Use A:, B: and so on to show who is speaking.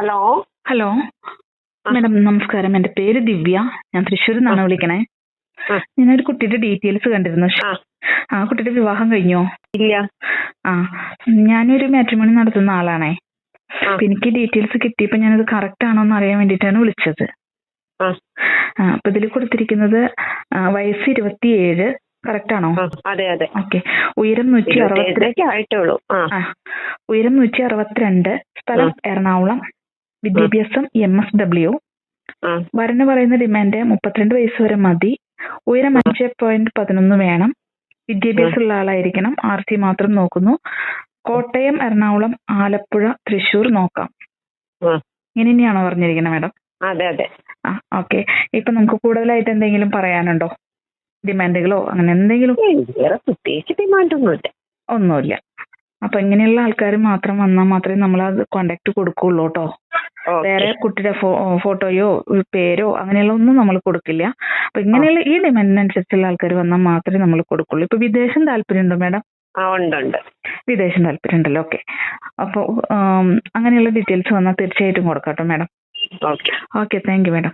A: Hello.
B: Hello
A: ആ.
B: Madam, നമസ്കാരം. എൻ്റെ പേര് ദിവ്യ. ഞാൻ തൃശ്ശൂരിൽ നിന്നാണ് വിളിക്കണേ.
A: ആ.
B: ഞാനൊരു കുട്ടിയുടെ ഡീറ്റെയിൽസ് കണ്ടിരുന്നു.
A: ആ.
B: ആ കുട്ടിയുടെ വിവാഹം കഴിഞ്ഞോ?
A: ഇല്ല.
B: ആ, ഞാനൊരു മാട്രിമോണി നടത്തുന്ന ആളാണേ.
A: ആ.
B: അപ്പൊ എനിക്ക് ഡീറ്റെയിൽസ് കിട്ടിയപ്പോൾ ഞാനത് കറക്റ്റ് ആണോ എന്ന് അറിയാൻ വേണ്ടിയിട്ടാണ് വിളിച്ചത്.
A: ആ.
B: അപ്പൊ ഇതിൽ കൊടുത്തിരിക്കുന്നത് വയസ്സ് 27, കറക്റ്റ് ആണോ?
A: ആ, അതെ അതെ.
B: ഓക്കെ. ഉയരം 162.
A: 27 ആയിട്ടുള്ളൂ. ആ.
B: ഉയരം 162, സ്ഥലം എറണാകുളം, വിദ്യാഭ്യാസം MSW.
A: ആ.
B: വരന് പറയുന്ന ഡിമാൻഡ് 32 വയസ്സ് വരെ മതി. ഉയരം 5.11 വേണം. വിദ്യാഭ്യാസമുള്ള ആളായിരിക്കണം. RC മാത്രം നോക്കുന്നു. കോട്ടയം, എറണാകുളം, ആലപ്പുഴ, തൃശ്ശൂർ നോക്കാം.
A: ആ.
B: ഇങ്ങനെ തന്നെയാണോ പറഞ്ഞിരിക്കുന്നത് മാഡം?
A: അതെ അതെ.
B: ഓക്കെ. ഇപ്പൊ നമുക്ക് കൂടുതലായിട്ട് എന്തെങ്കിലും പറയാനുണ്ടോ? ഡിമാൻഡുകളോ അങ്ങനെ എന്തെങ്കിലും?
A: വേറെ പ്രത്യേകിച്ച് ഡിമാൻഡൊന്നുമില്ല.
B: ഒന്നുമില്ല. അപ്പൊ ഇങ്ങനെയുള്ള ആൾക്കാർ മാത്രം വന്നാൽ മാത്രമേ നമ്മൾ അത് കോണ്ടാക്ട് കൊടുക്കുള്ളൂ കേട്ടോ. വേറെ കുട്ടിയുടെ ഫോട്ടോയോ പേരോ അങ്ങനെയുള്ള ഒന്നും നമ്മൾ കൊടുക്കില്ല. അപ്പൊ ഇങ്ങനെയുള്ള ഈ ഡിമാൻഡിനനുസരിച്ചുള്ള ആൾക്കാർ വന്നാൽ മാത്രമേ നമ്മൾ കൊടുക്കുള്ളൂ. ഇപ്പൊ വിദേശം താല്പര്യമുണ്ടോ മാഡം?
A: ഉണ്ട്.
B: വിദേശം താല്പര്യം ഉണ്ടല്ലോ. ഓക്കെ. അപ്പോൾ അങ്ങനെയുള്ള ഡീറ്റെയിൽസ് വന്നാൽ തീർച്ചയായിട്ടും കൊടുക്കാം കേട്ടോ madam.
A: Okay.
B: Okay, thank you madam.